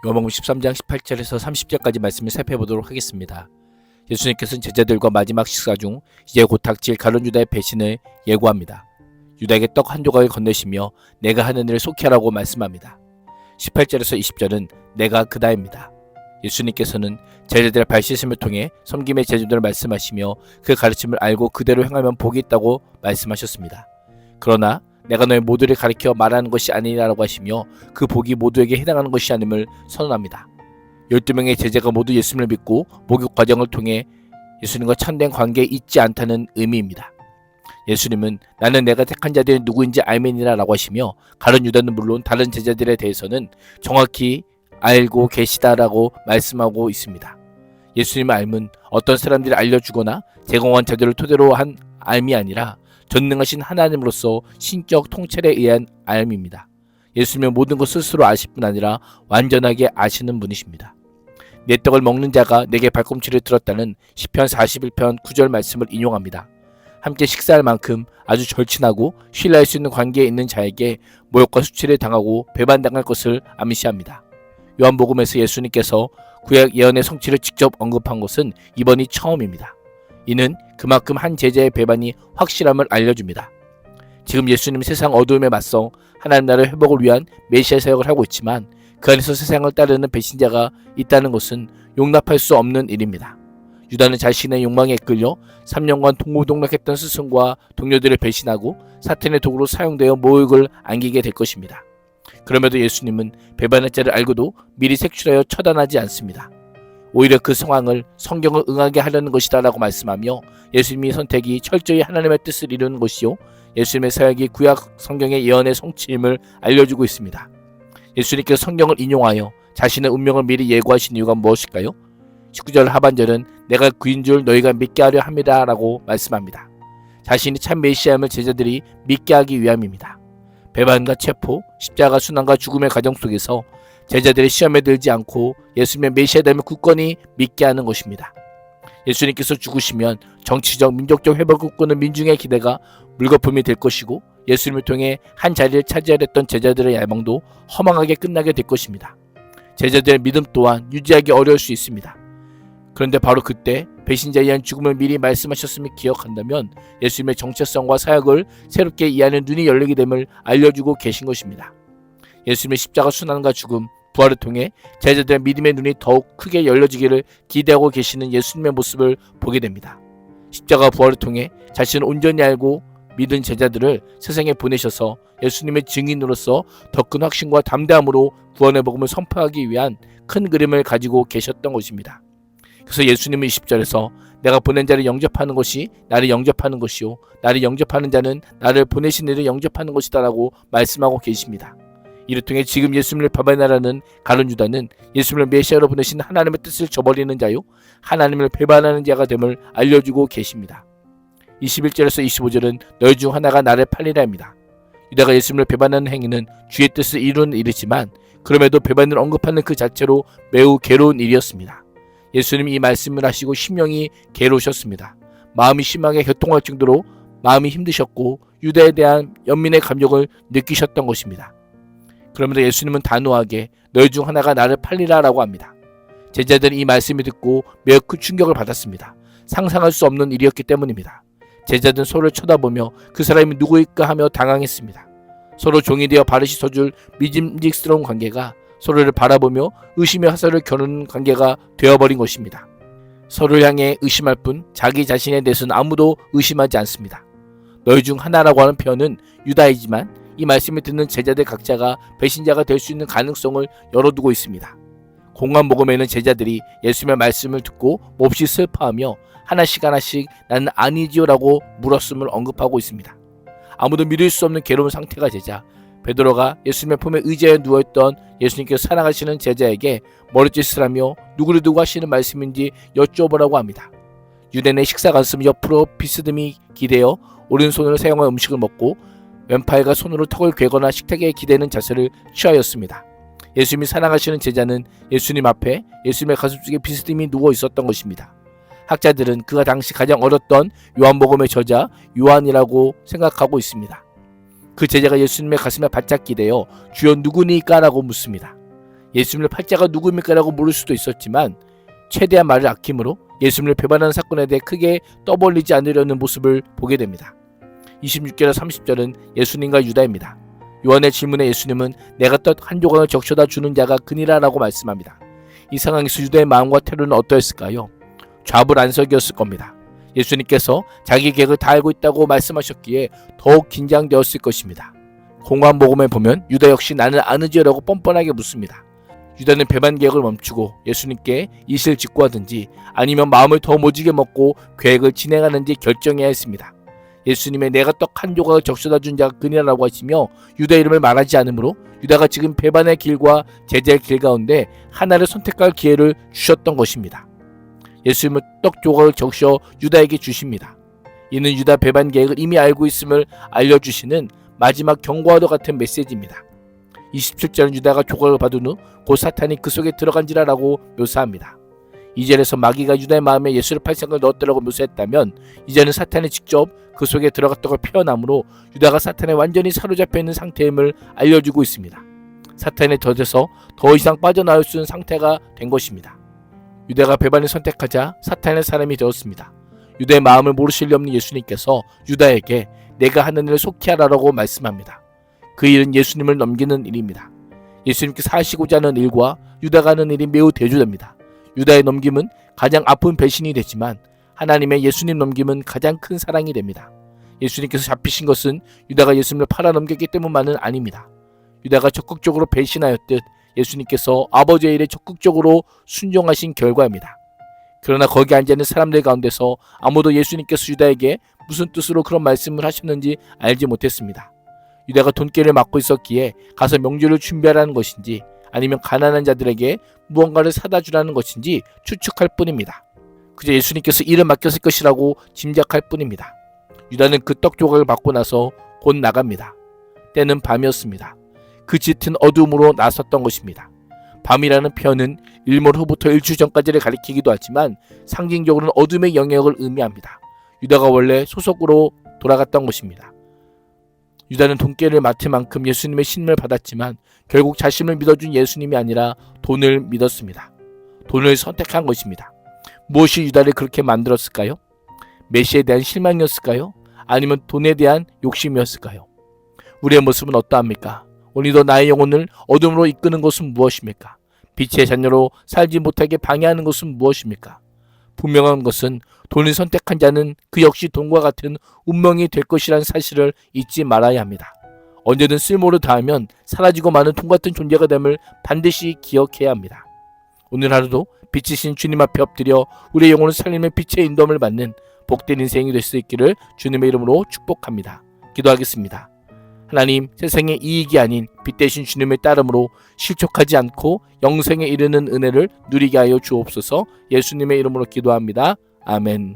요한복음 13장 18절에서 30절까지 말씀을 살펴보도록 하겠습니다. 예수님께서는 제자들과 마지막 식사 중 이제 곧 닥칠 가룟 유다의 배신을 예고합니다. 유다에게 떡 한 조각을 건네시며 내가 하는 일을 속히 하라고 말씀합니다. 18절에서 20절은 내가 그다입니다. 예수님께서는 제자들의 발 씻음을 통해 섬김의 제자들을 말씀하시며 그 가르침을 알고 그대로 행하면 복이 있다고 말씀하셨습니다. 그러나 내가 너희 모두를 가리켜 말하는 것이 아니라고 하시며 그 복이 모두에게 해당하는 것이 아님을 선언합니다. 12명의 제자가 모두 예수님을 믿고 목욕 과정을 통해 예수님과 참된 관계에 있지 않다는 의미입니다. 예수님은 나는 내가 택한 자들이 누구인지 알매니라 라고 하시며 가룟 유다는 물론 다른 제자들에 대해서는 정확히 알고 계시다라고 말씀하고 있습니다. 예수님의 알은 어떤 사람들이 알려주거나 제공한 자들을 토대로 한 알이 아니라 전능하신 하나님으로서 신적 통찰에 의한 알입니다. 예수님은 모든 것 스스로 아실 뿐 아니라 완전하게 아시는 분이십니다. 내 떡을 먹는 자가 내게 발꿈치를 들었다는 시편 41편 9절 말씀을 인용합니다. 함께 식사할 만큼 아주 절친하고 신뢰할 수 있는 관계에 있는 자에게 모욕과 수치를 당하고 배반당할 것을 암시합니다. 요한복음에서 예수님께서 구약 예언의 성취를 직접 언급한 것은 이번이 처음입니다. 이는 그만큼 한 제자의 배반이 확실함을 알려줍니다. 지금 예수님은 세상 어두움에 맞서 하나님 나라의 회복을 위한 메시아 사역을 하고 있지만 그 안에서 세상을 따르는 배신자가 있다는 것은 용납할 수 없는 일입니다. 유다는 자신의 욕망에 이끌려 3년간 동고동락했던 스승과 동료들을 배신하고 사탄의 도구로 사용되어 모욕을 안기게 될 것입니다. 그럼에도 예수님은 배반할 자를 알고도 미리 색출하여 처단하지 않습니다. 오히려 그 상황을 성경을 응하게 하려는 것이다 라고 말씀하며 예수님의 선택이 철저히 하나님의 뜻을 이루는 것이요 예수님의 사역이 구약 성경의 예언의 성취임을 알려주고 있습니다. 예수님께서 성경을 인용하여 자신의 운명을 미리 예고하신 이유가 무엇일까요? 19절 하반절은 내가 그인 줄 너희가 믿게 하려 합니다 라고 말씀합니다. 자신이 참 메시아임을 제자들이 믿게 하기 위함입니다. 배반과 체포, 십자가 순환과 죽음의 과정 속에서 제자들이 시험에 들지 않고 예수님의 메시아됨을 굳건히 믿게 하는 것입니다. 예수님께서 죽으시면 정치적, 민족적 회복을 꿈꾸는 민중의 기대가 물거품이 될 것이고 예수님을 통해 한 자리를 차지하려 했던 제자들의 야망도 허망하게 끝나게 될 것입니다. 제자들의 믿음 또한 유지하기 어려울 수 있습니다. 그런데 바로 그때 배신자에 의한 죽음을 미리 말씀하셨음을 기억한다면 예수님의 정체성과 사역을 새롭게 이해하는 눈이 열리게 됨을 알려주고 계신 것입니다. 예수님의 십자가 순환과 죽음, 부활을 통해 제자들의 믿음의 눈이 더욱 크게 열려지기를 기대하고 계시는 예수님의 모습을 보게 됩니다. 십자가 부활을 통해 자신을 온전히 알고 믿은 제자들을 세상에 보내셔서 예수님의 증인으로서 더 큰 확신과 담대함으로 구원의 복음을 선포하기 위한 큰 그림을 가지고 계셨던 것입니다. 그래서 예수님은 20절에서 내가 보낸 자를 영접하는 것이 나를 영접하는 것이요 나를 영접하는 자는 나를 보내신 이를 영접하는 것이다 라고 말씀하고 계십니다. 이를 통해 지금 예수님을 배반하라는 가룟 유다는 예수님을 메시아로 보내신 하나님의 뜻을 저버리는 자요 하나님을 배반하는 자가 됨을 알려주고 계십니다. 21절에서 25절은 너희 중 하나가 나를 팔리라입니다. 유다가 예수님을 배반하는 행위는 주의 뜻을 이루는 일이지만 그럼에도 배반을 언급하는 그 자체로 매우 괴로운 일이었습니다. 예수님이 이 말씀을 하시고 심령이 괴로우셨습니다. 마음이 심하게 교통할 정도로 마음이 힘드셨고 유다에 대한 연민의 감정을 느끼셨던 것입니다. 그러면서 예수님은 단호하게 너희 중 하나가 나를 팔리라 라고 합니다. 제자들은 이 말씀을 듣고 매우 큰 충격을 받았습니다. 상상할 수 없는 일이었기 때문입니다. 제자들은 서로를 쳐다보며 그 사람이 누구일까 하며 당황했습니다. 서로 종이 되어 바르시 서줄 믿음직스러운 관계가 서로를 바라보며 의심의 화살을 겨누는 관계가 되어버린 것입니다. 서로를 향해 의심할 뿐 자기 자신에 대해서는 아무도 의심하지 않습니다. 너희 중 하나라고 하는 표현은 유다이지만 이 말씀을 듣는 제자들 각자가 배신자가 될 수 있는 가능성을 열어두고 있습니다. 공간 복음에는 제자들이 예수님의 말씀을 듣고 몹시 슬퍼하며 하나씩 나는 아니지요 라고 물었음을 언급하고 있습니다. 아무도 믿을 수 없는 괴로운 상태가 되자 베드로가 예수님의 품에 의지하여 누워있던 예수님께서 사랑하시는 제자에게 머리짓을 하며 누구를 두고 하시는 말씀인지 여쭤보라고 합니다. 유대인의 식사 관습은 옆으로 비스듬히 기대어 오른손으로 사용한 음식을 먹고 왼팔과 손으로 턱을 괴거나 식탁에 기대는 자세를 취하였습니다. 예수님이 사랑하시는 제자는 예수님 앞에 예수님의 가슴속에 비스듬히 누워 있었던 것입니다. 학자들은 그가 당시 가장 어렸던 요한복음의 저자 요한이라고 생각하고 있습니다. 그 제자가 예수님의 가슴에 바짝 기대어 주여 누구니까? 라고 묻습니다. 예수님의 팔자가 누구입니까라고 물을 수도 있었지만 최대한 말을 아낌으로 예수님을 배반하는 사건에 대해 크게 떠벌리지 않으려는 모습을 보게 됩니다. 26절과 30절은 예수님과 유다입니다. 요한의 질문에 예수님은 내가 떡 한 조각을 적셔다 주는 자가 그니라 라고 말씀합니다. 이 상황에서 유다의 마음과 태도는 어떠했을까요? 좌불안석이었을 겁니다. 예수님께서 자기 계획을 다 알고 있다고 말씀하셨기에 더욱 긴장되었을 것입니다. 공관복음에 보면 유다 역시 나는 아느지라고 뻔뻔하게 묻습니다. 유다는 배반 계획을 멈추고 예수님께 이실 직구하든지 아니면 마음을 더 모지게 먹고 계획을 진행하는지 결정해야 했습니다. 예수님의 내가 떡 한 조각을 적셔다 준 자가 그니라라고 하시며 유다 이름을 말하지 않으므로 유다가 지금 배반의 길과 제자의 길 가운데 하나를 선택할 기회를 주셨던 것입니다. 예수님은 떡 조각을 적셔 유다에게 주십니다. 이는 유다 배반 계획을 이미 알고 있음을 알려주시는 마지막 경고와도 같은 메시지입니다. 27절은 유다가 조각을 받은 후 곧 사탄이 그 속에 들어간지라라고 묘사합니다. 2절에서 마귀가 유다의 마음에 예수를 팔 생각을 넣었다라고 묘사했다면 이제는 사탄이 직접 그 속에 들어갔다고 표현하므로 유다가 사탄에 완전히 사로잡혀 있는 상태임을 알려주고 있습니다. 사탄에 젖어서 더 이상 빠져나올 수 있는 상태가 된 것입니다. 유다가 배반을 선택하자 사탄의 사람이 되었습니다. 유다의 마음을 모르실 리 없는 예수님께서 유다에게 내가 하는 일을 속히 하라라고 말씀합니다. 그 일은 예수님을 넘기는 일입니다. 예수님께서 하시고자 하는 일과 유다가 하는 일이 매우 대조됩니다. 유다의 넘김은 가장 아픈 배신이 되지만 하나님의 예수님 넘김은 가장 큰 사랑이 됩니다. 예수님께서 잡히신 것은 유다가 예수님을 팔아넘겼기 때문만은 아닙니다. 유다가 적극적으로 배신하였듯 예수님께서 아버지의 일에 적극적으로 순종하신 결과입니다. 그러나 거기 앉아있는 사람들 가운데서 아무도 예수님께서 유다에게 무슨 뜻으로 그런 말씀을 하셨는지 알지 못했습니다. 유다가 돈깨를 맡고 있었기에 가서 명절을 준비하라는 것인지 아니면 가난한 자들에게 무언가를 사다 주라는 것인지 추측할 뿐입니다. 그저 예수님께서 일을 맡겼을 것이라고 짐작할 뿐입니다. 유다는 그 떡 조각을 받고 나서 곧 나갑니다. 때는 밤이었습니다. 그 짙은 어둠으로 나섰던 것입니다. 밤이라는 표현은 일몰 후부터 일주 전까지를 가리키기도 하지만 상징적으로는 어둠의 영역을 의미합니다. 유다가 원래 소속으로 돌아갔던 것입니다. 유다는 돈깨를 맡을 만큼 예수님의 신임을 받았지만 결국 자신을 믿어준 예수님이 아니라 돈을 믿었습니다. 돈을 선택한 것입니다. 무엇이 유다를 그렇게 만들었을까요? 메시에 대한 실망이었을까요? 아니면 돈에 대한 욕심이었을까요? 우리의 모습은 어떠합니까? 오늘도 나의 영혼을 어둠으로 이끄는 것은 무엇입니까? 빛의 자녀로 살지 못하게 방해하는 것은 무엇입니까? 분명한 것은 돈을 선택한 자는 그 역시 돈과 같은 운명이 될 것이라는 사실을 잊지 말아야 합니다. 언제든 쓸모를 다하면 사라지고 마는 돈 같은 존재가 됨을 반드시 기억해야 합니다. 오늘 하루도 빛이신 주님 앞에 엎드려 우리의 영혼을 살림의 빛의 인도함을 받는 복된 인생이 될 수 있기를 주님의 이름으로 축복합니다. 기도하겠습니다. 하나님, 세상의 이익이 아닌 빛 대신 주님의 따름으로 실족하지 않고 영생에 이르는 은혜를 누리게 하여 주옵소서. 예수님의 이름으로 기도합니다. 아멘.